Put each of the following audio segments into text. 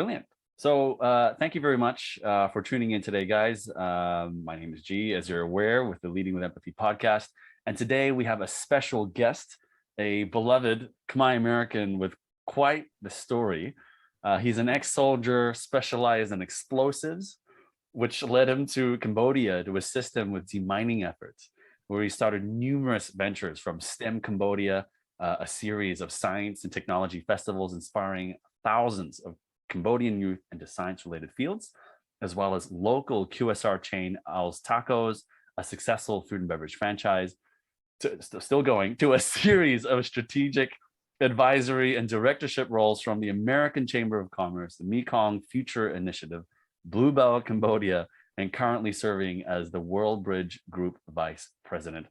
Brilliant. So thank you very much for tuning in today, guys. My name is G, as you're aware, with the Leading with Empathy podcast. And today we have a special guest, a beloved Khmer American with quite the story. He's an ex-soldier specialized in explosives, which led him to Cambodia to assist him with demining efforts, where he started numerous ventures from STEM Cambodia, a series of science and technology festivals inspiring thousands of Cambodian youth into science-related fields, as well as local QSR chain Al's Tacos, a successful food and beverage franchise, still going, to a series of strategic advisory and directorship roles from the American Chamber of Commerce, the Mekong Future Initiative, Bluebell Cambodia, and currently serving as the World Bridge Group Vice President.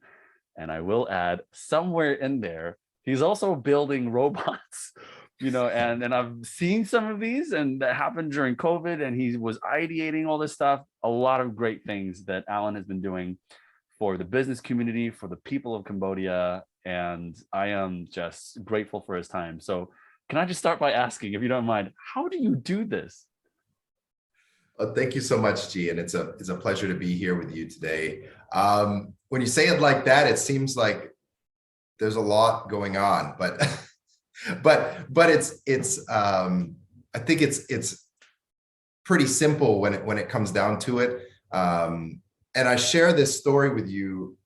And I will add, somewhere in there, he's also building robots. And I've seen some of these, and that happened during COVID, and he was ideating all this stuff. A lot of great things that Alan has been doing for the business community, for the people of Cambodia, and I am just grateful for his time. So can I just start by asking, if you don't mind, how do you do this? Thank you so much, G, and it's a pleasure to be here with you today. When you say it like that, it seems like there's a lot going on, but it's I think it's pretty simple when it comes down to it. And I shared this story with you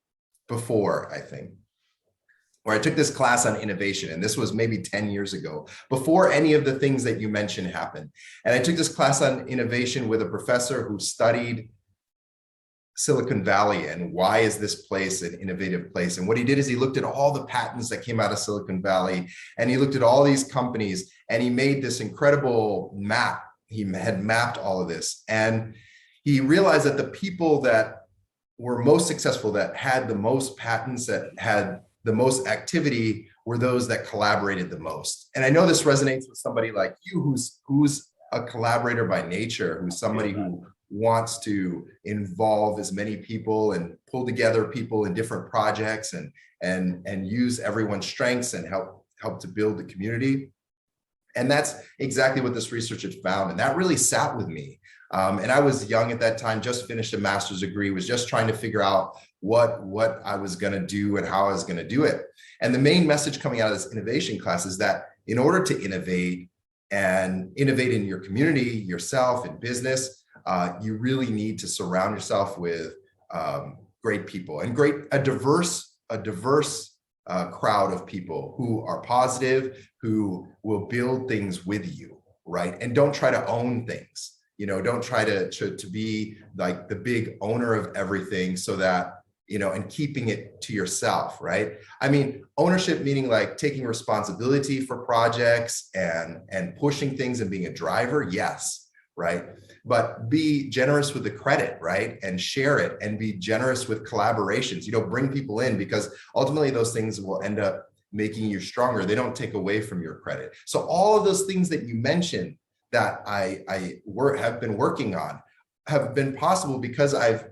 before, I think, where I took this class on innovation, and this was maybe 10 years ago, before any of the things that you mentioned happened. And I took this class on innovation with a professor who studied Silicon Valley and why is this place an innovative place. And what he did is he looked at all the patents that came out of Silicon Valley, and he looked at all these companies, and he made this incredible map. He had mapped all of this, and he realized that the people that were most successful, that had the most patents, that had the most activity, were those that collaborated the most. And I know this resonates with somebody like you, who's a collaborator by nature, who's somebody who wants to involve as many people and pull together people in different projects and use everyone's strengths and help to build the community. And that's exactly what this research had found. And that really sat with me. And I was young at that time, just finished a master's degree, was just trying to figure out what I was going to do and how I was going to do it. And the main message coming out of this innovation class is that in order to innovate and innovate in your community, yourself, in business, you really need to surround yourself with great people and a diverse crowd of people who are positive, who will build things with you, right? And don't try to own things. Don't try to be like the big owner of everything, so that, and keeping it to yourself, right? I mean, ownership meaning like taking responsibility for projects and pushing things and being a driver, yes, right? But be generous with the credit, right? And share it, and be generous with collaborations. Bring people in, because ultimately those things will end up making you stronger. They don't take away from your credit. So all of those things that you mentioned that I have been working on have been possible because I've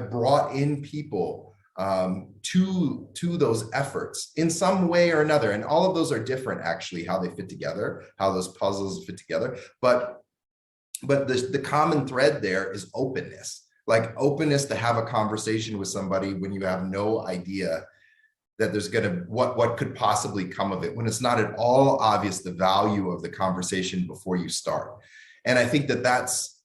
brought in people to those efforts in some way or another. And all of those are different, actually, how they fit together, how those puzzles fit together. But the common thread there is openness, like openness to have a conversation with somebody when you have no idea that there's what could possibly come of it, when it's not at all obvious the value of the conversation before you start. And I think that's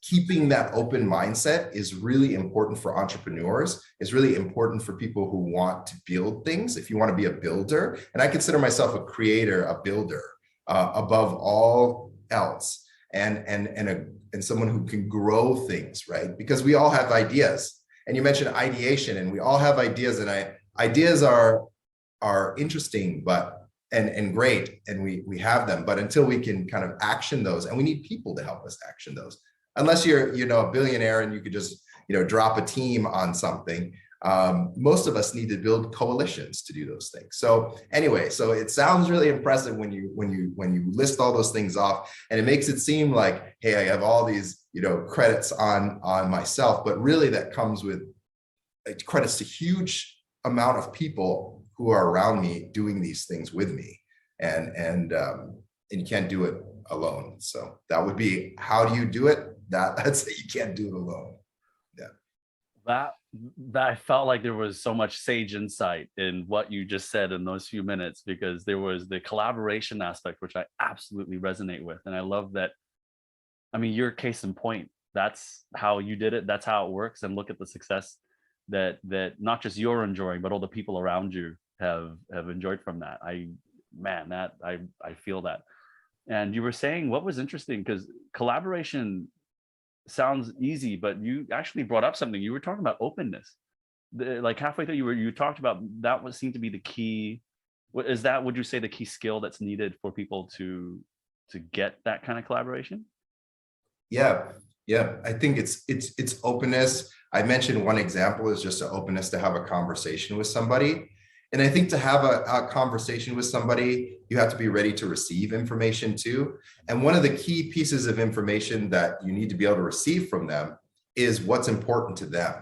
keeping that open mindset is really important for entrepreneurs. It's really important for people who want to build things. If you want to be a builder, and I consider myself a creator, a builder, above all else, and someone who can grow things, right? Because we all have ideas. And you mentioned ideation, and we all have ideas, and ideas are interesting, and great, and we have them, but until we can kind of action those, and we need people to help us action those. Unless you're a billionaire and you could just drop a team on something, most of us need to build coalitions to do those things. So anyway, so it sounds really impressive when you list all those things off, and it makes it seem like, hey, I have all these credits on myself, but really that comes with credits to huge amount of people who are around me doing these things with me, and you can't do it alone. So that would be, how do you do it? That's you can't do it alone. Yeah. That I felt like there was so much sage insight in what you just said in those few minutes, because there was the collaboration aspect, which I absolutely resonate with. And I love that. I mean, you're case in point. That's how you did it. That's how it works. And look at the success that not just you're enjoying, but all the people around you have enjoyed from that. I feel that. And you were saying what was interesting, because collaboration sounds easy, but you actually brought up something. You were talking about openness. Like halfway through, you talked about that was seemed to be the key. Is that, would you say, the key skill that's needed for people to get that kind of collaboration? Yeah, yeah. I think it's openness. I mentioned one example is just an openness to have a conversation with somebody. And I think to have a conversation with somebody, you have to be ready to receive information too. And one of the key pieces of information that you need to be able to receive from them is what's important to them.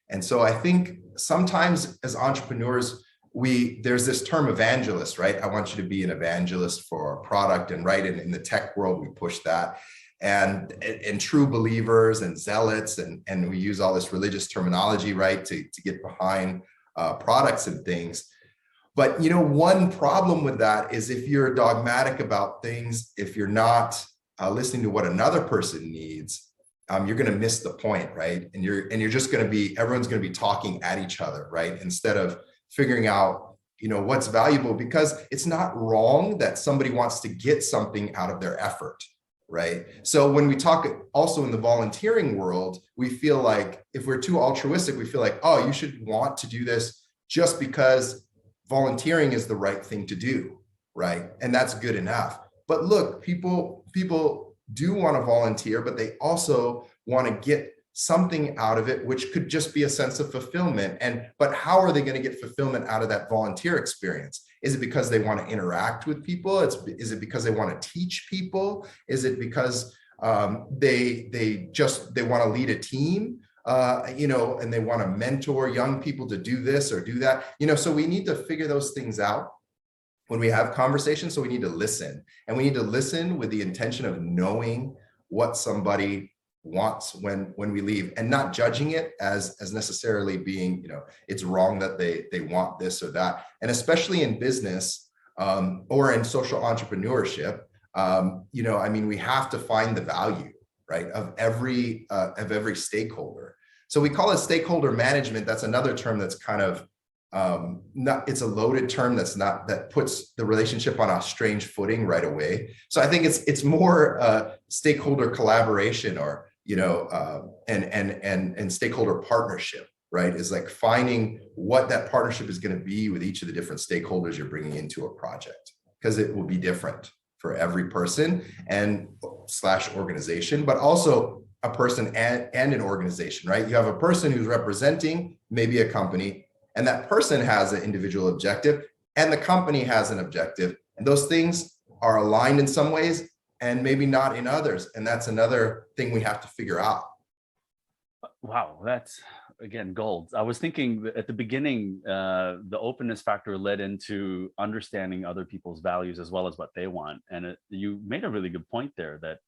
And so I think sometimes as entrepreneurs, there's this term evangelist, right? I want you to be an evangelist for a product, and right in the tech world, we push that. And true believers and zealots, and we use all this religious terminology, right, to get behind products and things. But one problem with that is if you're dogmatic about things, if you're not listening to what another person needs, you're going to miss the point, right? And you're just going to be, everyone's going to be talking at each other, right? Instead of figuring out what's valuable, because it's not wrong that somebody wants to get something out of their effort. Right. So when we talk also in the volunteering world, we feel like if we're too altruistic, we feel like, oh, you should want to do this just because volunteering is the right thing to do. Right. And that's good enough. But look, people do want to volunteer, but they also want to get something out of it, which could just be a sense of fulfillment. But how are they going to get fulfillment out of that volunteer experience? Is it because they want to interact with people? Is it because they want to teach people? Is it because they want to lead a team, and they want to mentor young people to do this or do that? So we need to figure those things out when we have conversations. So we need to listen, and we need to listen with the intention of knowing what somebody wants when we leave, and not judging it as necessarily being, it's wrong that they want this or that. And especially in business or in social entrepreneurship, we have to find the value, right, of every stakeholder. So we call it stakeholder management. That's another term that's kind of it's a loaded term that puts the relationship on a strange footing right away. So I think it's more stakeholder collaboration, or and stakeholder partnership, right? Is like finding what that partnership is going to be with each of the different stakeholders you're bringing into a project, because it will be different for every person and / organization, but also a person and an organization, right? You have a person who's representing maybe a company, and that person has an individual objective, and the company has an objective, and those things are aligned in some ways and maybe not in others. And that's another thing we have to figure out. Wow, that's again gold. I was thinking at the beginning, the openness factor led into understanding other people's values as well as what they want. And you made a really good point there, that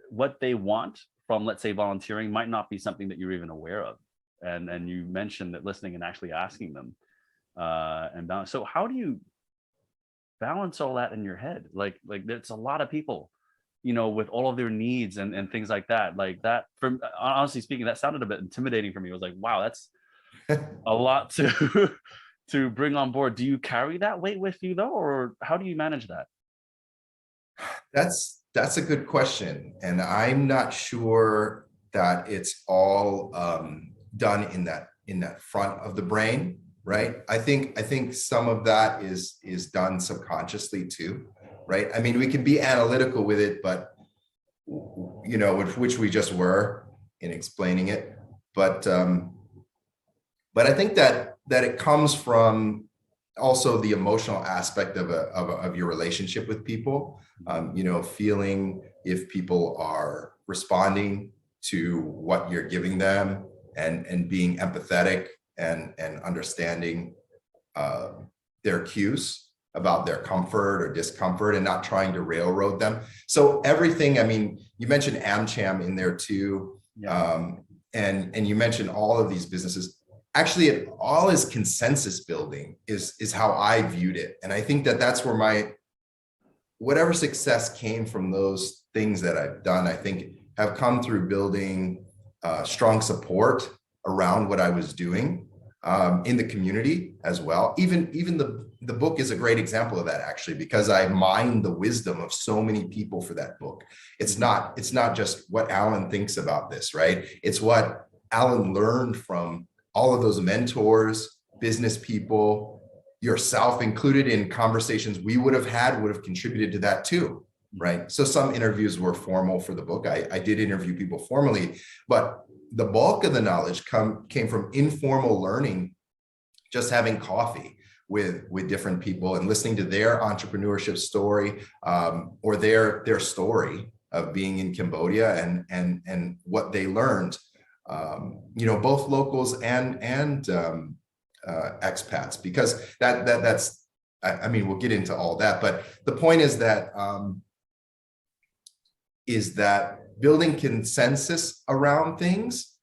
what they want from, let's say, volunteering might not be something that you're even aware of. And you mentioned that listening and actually asking them and balance. So how do you balance all that in your head? Like there's a lot of people, with all of their needs and things like that. Like that, from honestly speaking, that sounded a bit intimidating for me. It was like, wow, that's a lot to to bring on board. Do you carry that weight with you though, or how do you manage that? That's a good question, and I'm not sure that it's all done in that front of the brain, right? I think some of that is done subconsciously too, right? I mean, we can be analytical with it, but which we just were in explaining it, but I think that it comes from also the emotional aspect of your relationship with people, feeling if people are responding to what you're giving them, and being empathetic and understanding their cues. about their comfort or discomfort and not trying to railroad them. So everything, I mean, you mentioned AmCham in there too. Yeah. And you mentioned all of these businesses. Actually, it all is consensus building is how I viewed it. And I think that that's where whatever success came from those things that I've done, I think have come through building strong support around what I was doing in the community as well. Even the book is a great example of that, actually, because I mined the wisdom of so many people for that book. It's not just what Alan thinks about this, right? It's what Alan learned from all of those mentors, business people, yourself included, in conversations we would have contributed to that too, right? So some interviews were formal for the book. I did interview people formally, but the bulk of the knowledge came from informal learning, just having coffee with different people and listening to their entrepreneurship story, or their story of being in Cambodia and what they learned, both locals and expats, because that's, I mean, we'll get into all that, but the point is that building consensus around things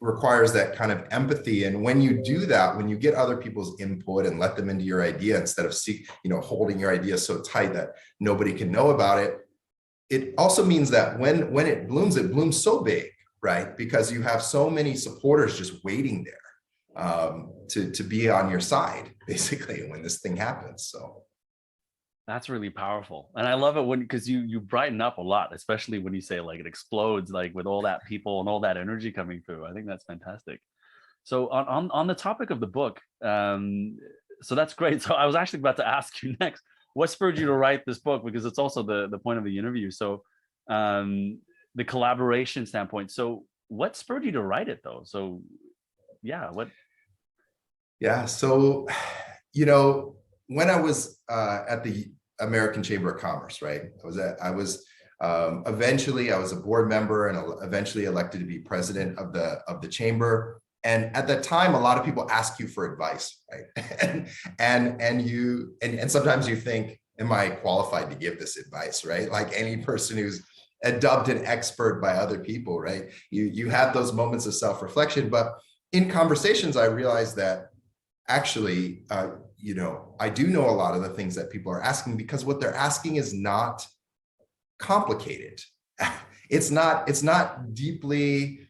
requires that kind of empathy. And when you do that, when you get other people's input and let them into your idea, instead of holding your idea so tight that nobody can know about it, it also means that when it blooms so big, right? Because you have so many supporters just waiting there to be on your side, basically, when this thing happens. So That's really powerful. And I love it because you brighten up a lot, especially when you say like it explodes, like with all that people and all that energy coming through. I think that's fantastic. So on the topic of the book, so that's great. So I was actually about to ask you next, what spurred you to write this book? Because it's also the point of the interview. So the collaboration standpoint. So what spurred you to write it though? So yeah, what? Yeah, so when I was at the American Chamber of Commerce, right? Eventually I was a board member and eventually elected to be president of the chamber. And at that time, a lot of people ask you for advice, right? and sometimes you think, am I qualified to give this advice, right? Like any person who's dubbed an expert by other people, right? You have those moments of self-reflection, but in conversations, I realized that actually, I do know a lot of the things that people are asking, because what they're asking is not complicated. It's not deeply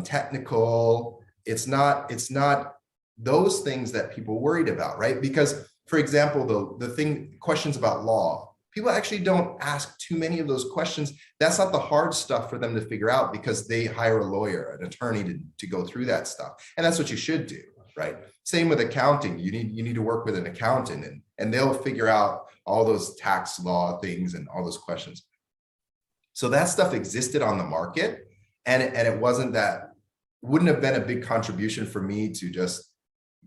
technical. It's not those things that people worried about, right? Because, for example, questions about law, people actually don't ask too many of those questions. That's not the hard stuff for them to figure out, because they hire a lawyer, an attorney to go through that stuff. And that's what you should do, right? Same with accounting. You need to work with an accountant, and they'll figure out all those tax law things and all those questions. So that stuff existed on the market, and it wouldn't have been a big contribution for me to just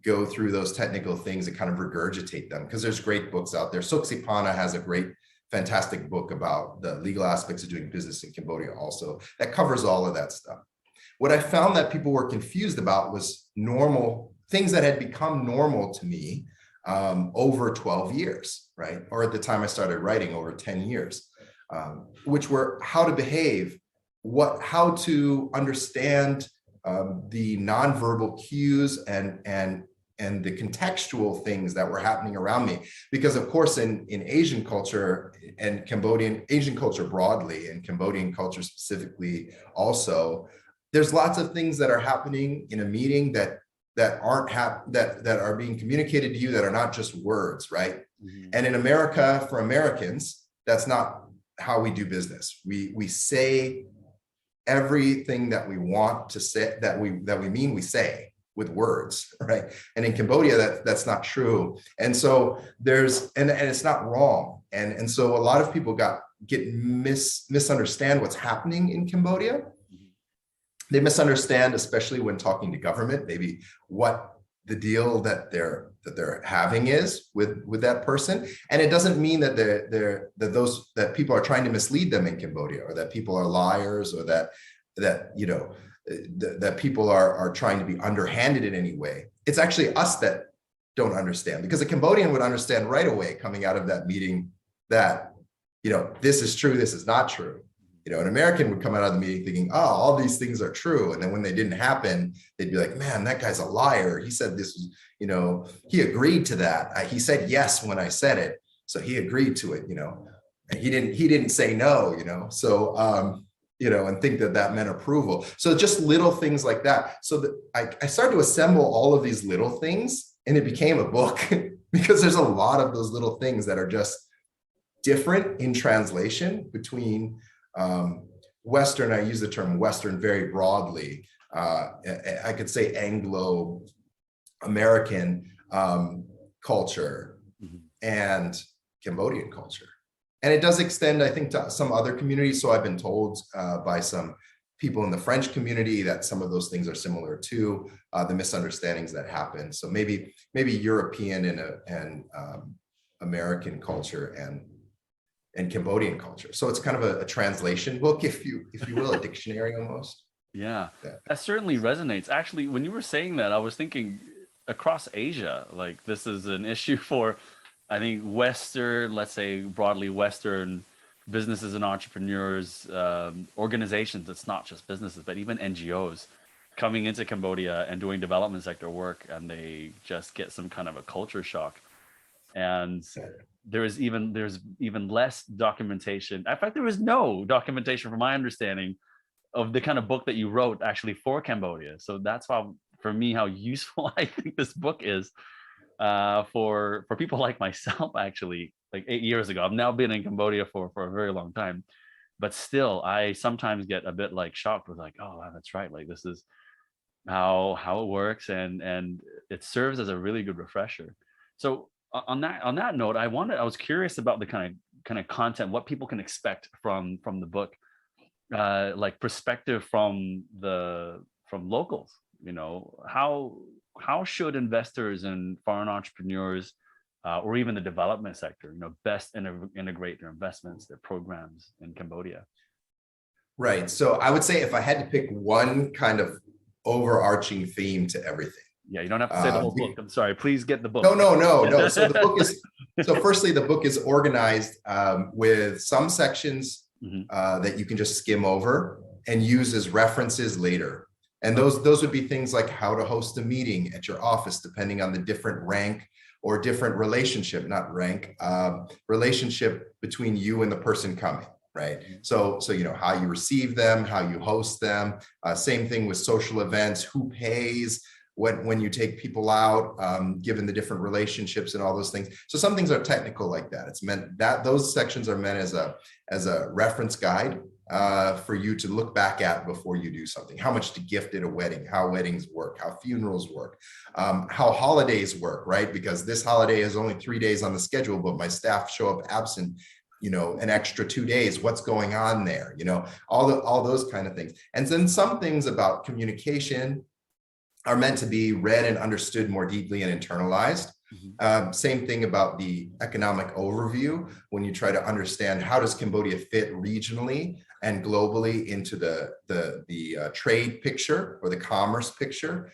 go through those technical things and kind of regurgitate them, because there's great books out there. Soksipana has a fantastic book about the legal aspects of doing business in Cambodia also, that covers all of that stuff. What I found that people were confused about was normal things that had become normal to me over 12 years, right? Or at the time I started writing, over 10 years, which were how to behave, how to understand the nonverbal cues and the contextual things that were happening around me. Because of course, in Asian culture and Asian culture broadly, and Cambodian culture specifically also, there's lots of things that are happening in a meeting that are being communicated to you that are not just words, right? Mm-hmm. And in America, for Americans, that's not how we do business. We say everything that we want to say, that we mean, we say with words, right? And in Cambodia, that's not true. And so and it's not wrong. And so a lot of people misunderstand what's happening in Cambodia. They misunderstand, especially when talking to government, maybe what the deal that they're having is with that person. And it doesn't mean that that people are trying to mislead them in Cambodia, or that people are liars, or that people are trying to be underhanded in any way. It's actually us that don't understand, because a Cambodian would understand right away coming out of that meeting that, this is true, this is not true. An American would come out of the meeting thinking, oh, all these things are true. And then when they didn't happen, they'd be like, man, that guy's a liar. He said this was, he agreed to that. He said yes when I said it. So he agreed to it, and he didn't say no, So, and think that meant approval. So just little things like that. So that I started to assemble all of these little things, and it became a book because there's a lot of those little things that are just different in translation between Western. I use the term Western very broadly. I could say Anglo-American culture and Cambodian culture. And it does extend, I think, to some other communities. So I've been told by some people in the French community that some of those things are similar to the misunderstandings that happen. So maybe European and American culture and Cambodian culture. So it's kind of a translation book, if you will, a dictionary almost. Yeah, that certainly resonates. Actually, when you were saying that, I was thinking across Asia, like this is an issue for, I think, Western, let's say broadly Western businesses and entrepreneurs, organizations. It's not just businesses, but even NGOs coming into Cambodia and doing development sector work, and they just get some kind of a culture shock. And there's even less documentation. In fact, there was no documentation, from my understanding, of the kind of book that you wrote actually for Cambodia. So that's why, for me, how useful I think this book is for people like myself. Actually, like 8 years ago, I've now been in Cambodia for a very long time, but still, I sometimes get a bit like shocked with like, oh, wow, that's right. Like this is how it works, and it serves as a really good refresher. So on that note, I was curious about the kind of content, what people can expect from the book, like perspective from locals. How should investors and foreign entrepreneurs, or even the development sector, best integrate their investments, their programs in Cambodia? Right. So I would say if I had to pick one kind of overarching theme to everything. Yeah, you don't have to say the whole book. I'm sorry. Please get the book. No. So the book is, firstly, the book is organized with some sections that you can just skim over and use as references later. And those would be things like how to host a meeting at your office, depending on the different rank or different relationship, not rank, relationship between you and the person coming. Right. So how you receive them, how you host them. Same thing with social events, who pays when you take people out, given the different relationships and all those things. So some things are technical like that. It's meant that those sections are meant as a reference guide for you to look back at before you do something. How much to gift at a wedding, how weddings work, how funerals work, how holidays work, right? Because this holiday is only 3 days on the schedule, but my staff show up absent, an extra 2 days. What's going on there? All those kind of things. And then some things about communication are meant to be read and understood more deeply and internalized. Same thing about the economic overview, when you try to understand how does Cambodia fit regionally and globally into the trade picture or the commerce picture,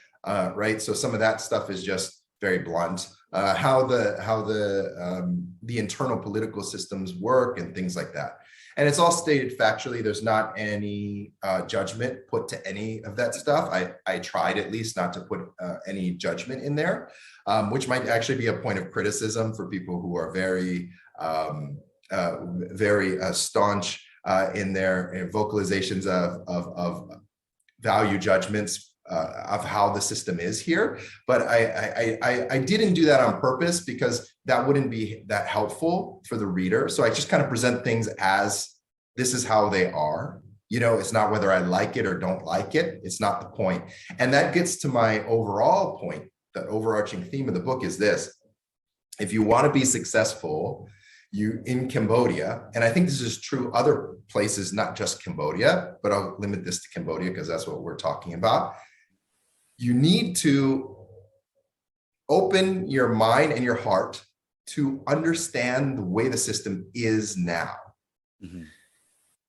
right? So some of that stuff is just very blunt. How the internal political systems work and things like that. And it's all stated factually. There's not any judgment put to any of that stuff. I tried at least not to put any judgment in there, which might actually be a point of criticism for people who are very staunch in their vocalizations of value judgments of how the system is here. But I didn't do that on purpose, because that wouldn't be that helpful for the reader. So I just kind of present things as this is how they are. It's not whether I like it or don't like it. It's not the point. And that gets to my overall point. The overarching theme of the book is this: if you want to be successful, you in Cambodia, and I think this is true other places, not just Cambodia, but I'll limit this to Cambodia because that's what we're talking about. You need to open your mind and your heart to understand the way the system is now.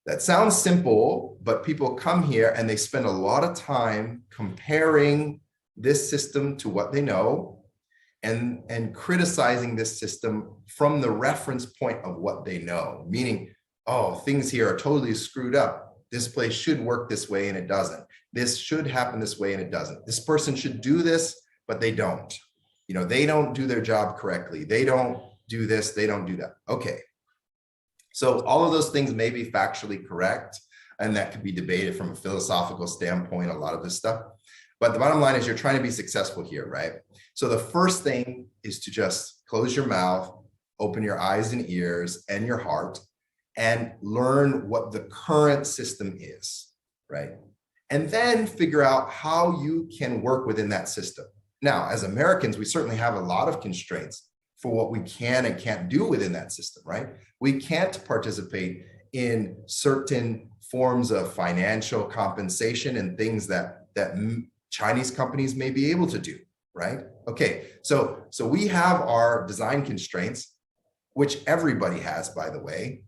That sounds simple, but people come here and they spend a lot of time comparing this system to what they know and criticizing this system from the reference point of what they know, meaning, oh, things here are totally screwed up. This place should work this way and it doesn't. This should happen this way and it doesn't. This person should do this, but they don't. They don't do their job correctly. They don't do this, they don't do that. Okay. So all of those things may be factually correct, and that could be debated from a philosophical standpoint, a lot of this stuff. But the bottom line is you're trying to be successful here, right? So the first thing is to just close your mouth, open your eyes and ears and your heart, and learn what the current system is, right? And then figure out how you can work within that system. Now, as Americans, we certainly have a lot of constraints for what we can and can't do within that system, right? We can't participate in certain forms of financial compensation and things that Chinese companies may be able to do, right? Okay, so we have our design constraints, which everybody has, by the way.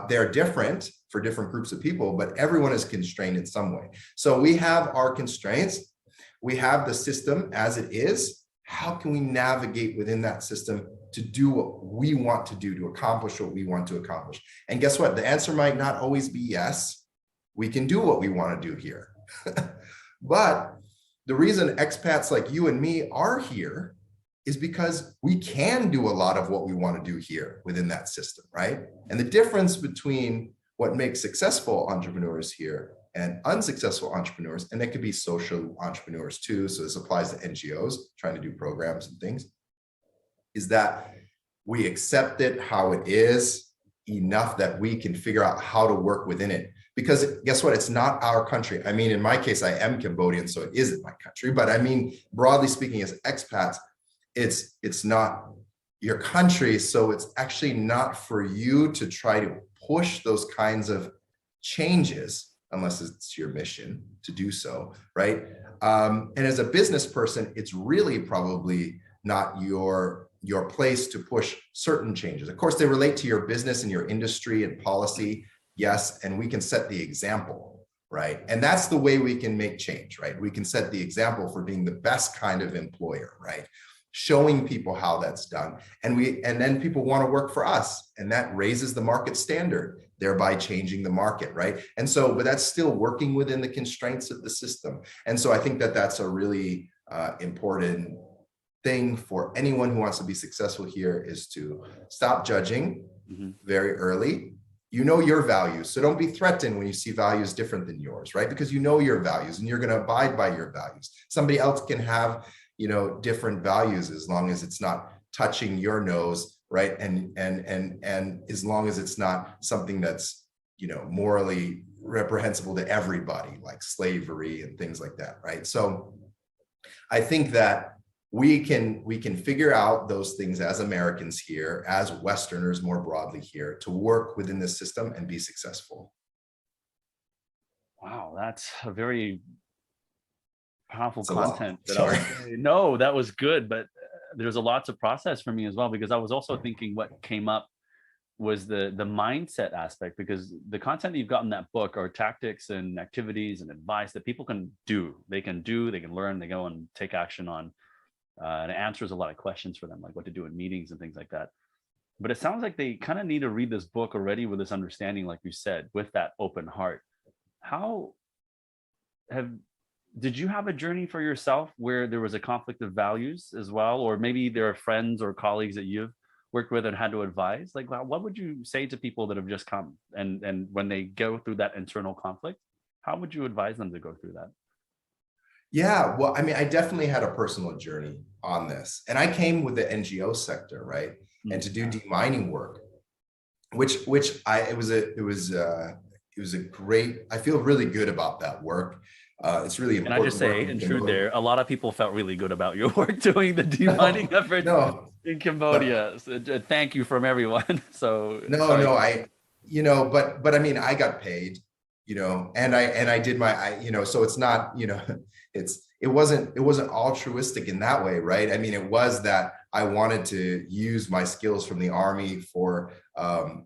They're different for different groups of people, but everyone is constrained in some way. So we have our constraints. We have the system as it is. How can we navigate within that system to do what we want to do, to accomplish what we want to accomplish? And guess what? The answer might not always be yes. We can do what we want to do here. But the reason expats like you and me are here is because we can do a lot of what we want to do here within that system, right? And the difference between what makes successful entrepreneurs here and unsuccessful entrepreneurs, and that could be social entrepreneurs too, so this applies to NGOs trying to do programs and things, is that we accept it how it is enough that we can figure out how to work within it. Because guess what? It's not our country. I mean, in my case, I am Cambodian, so it isn't my country. But I mean, broadly speaking, as expats, it's not your country. So it's actually not for you to try to push those kinds of changes unless it's your mission to do so, right? And as a business person, it's really probably not your place to push certain changes. Of course, they relate to your business and your industry and policy, yes, and we can set the example, right? And that's the way we can make change, right? We can set the example for being the best kind of employer, right? Showing people how that's done. And then people want to work for us, and that raises the market standard, thereby changing the market, right? And so, but that's still working within the constraints of the system. And so I think that that's a really important thing for anyone who wants to be successful here, is to stop judging very early. You know your values, so don't be threatened when you see values different than yours, right? Because you know your values and you're going to abide by your values. Somebody else can have, different values as long as it's not touching your nose, right? And as long as it's not something that's, morally reprehensible to everybody, like slavery and things like that, right? So I think that we can figure out those things as Americans here, as Westerners more broadly here, to work within this system and be successful. Wow, that's a very powerful It's a content. lot. No, that was good, but there's a lot to process for me as well, because I was also thinking what came up was the mindset aspect, because the content that you've got in that book are tactics and activities and advice that people can do. They can learn, they go and take action on. And it answers a lot of questions for them, like what to do in meetings and things like that. But it sounds like they kind of need to read this book already with this understanding, like you said, with that open heart. Did you have a journey for yourself where there was a conflict of values as well? Or maybe there are friends or colleagues that you've worked with and had to advise? Like, what would you say to people that have just come and when they go through that internal conflict, how would you advise them to go through that? Yeah, well, I mean, I definitely had a personal journey on this, and I came with the NGO sector, right? And to do demining work, it was a great. I feel really good about that work. It's really important. Can I just say, in truth, there, a lot of people felt really good about your work doing the demining efforts in Cambodia. So, thank you from everyone. So but I mean, I got paid, and I did so it's not, it wasn't altruistic in that way, right? I mean, it was that I wanted to use my skills from the Army for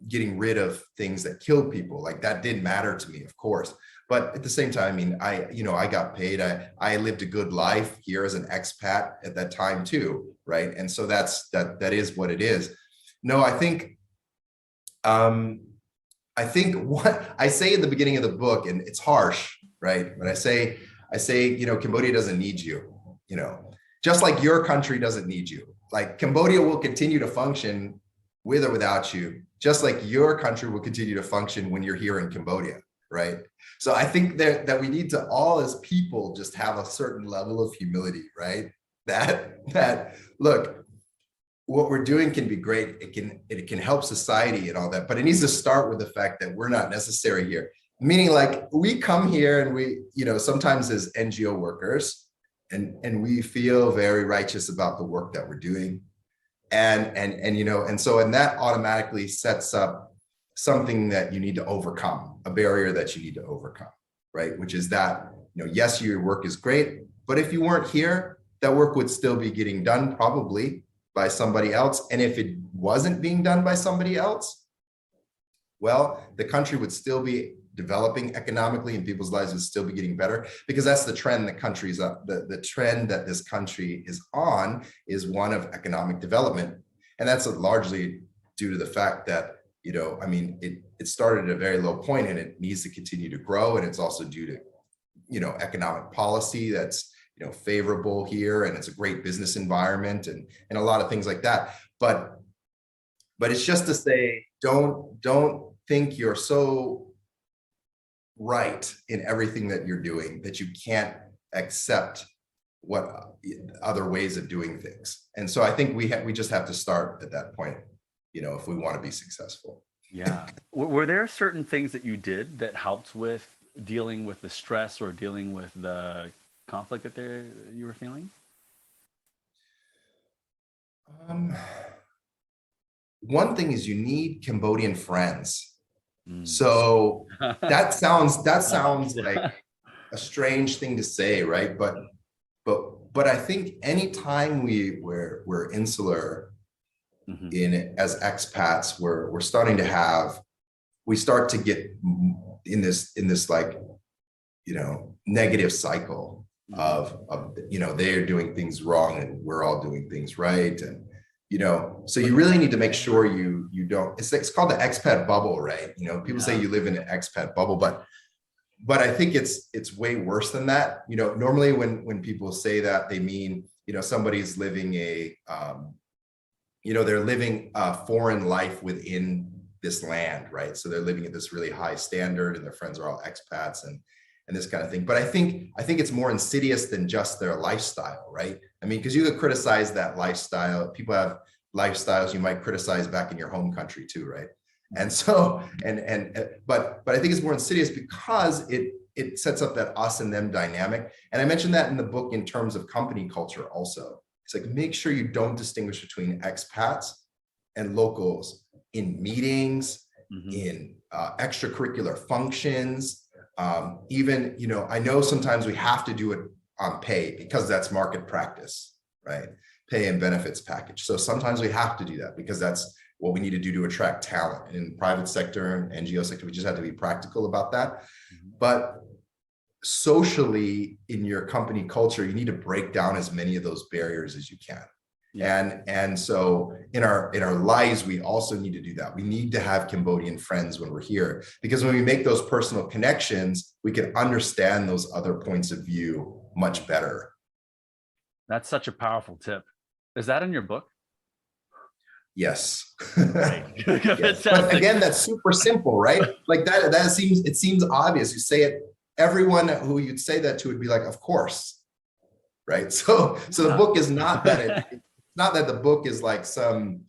getting rid of things that killed people. Like, that did matter to me, of course. But at the same time, I mean, I got paid. I lived a good life here as an expat at that time too, right? And so that is what it is. No, I think what I say in the beginning of the book, and it's harsh, right? But I say, Cambodia doesn't need you, just like your country doesn't need you. Like Cambodia will continue to function with or without you, just like your country will continue to function when you're here in Cambodia, right? So I think that we need to all as people just have a certain level of humility, right? That look, what we're doing can be great. It can help society and all that, but it needs to start with the fact that we're not necessary here. Meaning like we come here and we, sometimes as NGO workers and we feel very righteous about the work that we're doing. And that automatically sets up something that you need to overcome, a barrier that you need to overcome, right? Which is that, yes, your work is great, but if you weren't here, that work would still be getting done probably by somebody else. And if it wasn't being done by somebody else, well, the country would still be developing economically and people's lives would still be getting better, because that's the trend the country's up. The trend that this country is on is one of economic development. And that's largely due to the fact that, it started at a very low point and it needs to continue to grow. And it's also due to, economic policy that's, favorable here, and it's a great business environment and a lot of things like that. But it's just to say, don't think you're so right in everything that you're doing that you can't accept what other ways of doing things. And so I think we just have to start at that point, if we want to be successful. Yeah. Were there certain things that you did that helped with dealing with the stress or dealing with the conflict that you were feeling? One thing is you need Cambodian friends. So that sounds like a strange thing to say, right? But I think anytime we're insular as expats, we start to get in this like, negative cycle of they're doing things wrong and we're all doing things right. And so you really need to make sure you don't, it's called the expat bubble, right? People say you live in an expat bubble, but I think it's way worse than that. Normally when people say that, they mean, somebody's living they're living a foreign life within this land, right? So they're living at this really high standard and their friends are all expats and this kind of thing. But I think it's more insidious than just their lifestyle, right? Because you could criticize that lifestyle. People have lifestyles you might criticize back in your home country too, right? And so, but I think it's more insidious because it sets up that us and them dynamic. And I mentioned that in the book in terms of company culture also. It's like, make sure you don't distinguish between expats and locals in meetings, in extracurricular functions. Even, I know sometimes we have to do it on pay because that's market practice, right? Pay and benefits package. So sometimes we have to do that because that's what we need to do to attract talent. And in the private sector and NGO sector, we just have to be practical about that. But socially, in your company culture, you need to break down as many of those barriers as you can. And so in our lives, we also need to do that. We need to have Cambodian friends when we're here, because when we make those personal connections, we can understand those other points of view much better. That's such a powerful tip. Is that in your book? Yes. Yes. But again, that's super simple, right? Like it seems obvious. You say it, everyone who you'd say that to would be like, of course. Right. So the book is not that not that the book is like some,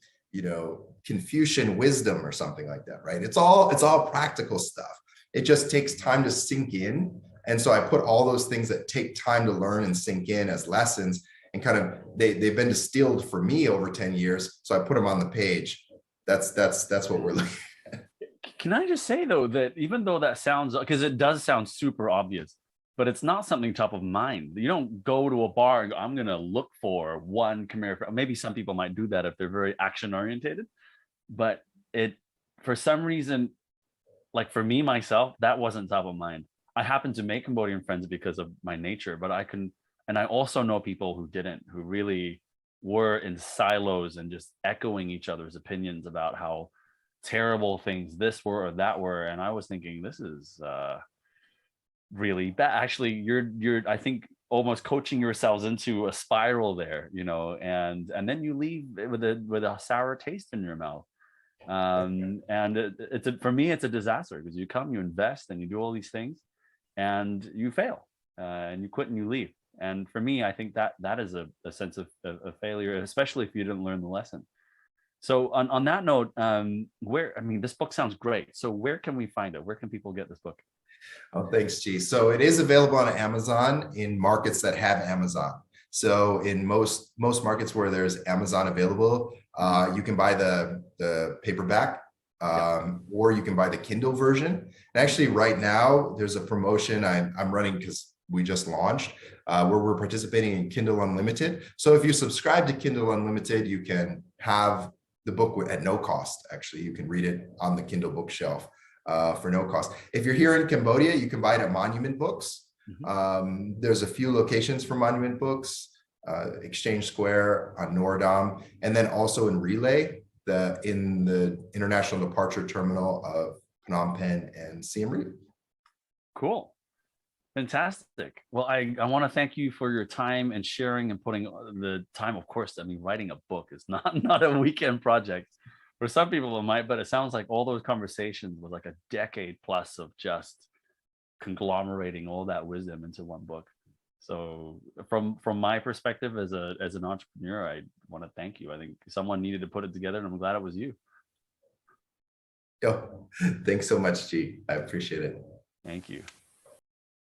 Confucian wisdom or something like that, right? It's all practical stuff. It just takes time to sink in. And so I put all those things that take time to learn and sink in as lessons, and kind of they've been distilled for me over 10 years. So I put them on the page. That's what we're looking at. Can I just say though, that even though that sounds, because it does sound super obvious, but it's not something top of mind. You don't go to a bar and go, I'm going to look for one Khmer friend. Maybe some people might do that if they're very action orientated, but for some reason, like for me, myself, that wasn't top of mind. I happen to make Cambodian friends because of my nature, but and I also know people who didn't, who really were in silos and just echoing each other's opinions about how terrible things this were or that were. And I was thinking, this is really bad. Actually, you're I think almost coaching yourselves into a spiral there, you know, and then you leave with a sour taste in your mouth. And for me, it's a disaster, because you come, you invest, and you do all these things, and you fail, and you quit and you leave. And for me, I think that is a sense of failure, especially if you didn't learn the lesson. So on that note, where, I mean, this book sounds great. So where can we find it? Where can people get this book? Oh, thanks, G. So it is available on Amazon in markets that have Amazon. So in most markets where there's Amazon available, you can buy the paperback, or you can buy the Kindle version. And actually, right now there's a promotion I'm running, because we just launched, where we're participating in Kindle Unlimited. So if you subscribe to Kindle Unlimited, you can have the book at no cost. Actually, you can read it on the Kindle bookshelf for no cost. If you're here in Cambodia, you can buy it at Monument Books. There's a few locations for Monument Books, Exchange Square on Noordam, and then also in Relay, in the International Departure Terminal of Phnom Penh and Siem Reap. Cool. Fantastic. Well, I want to thank you for your time and sharing and putting the time. Of course, I mean, writing a book is not a weekend project. For some people it might, but it sounds like all those conversations was like a decade plus of just conglomerating all that wisdom into one book. So from my perspective as an entrepreneur, I want to thank you. I think someone needed to put it together, and I'm glad it was you. Yo, thanks so much, G. I appreciate it. Thank you.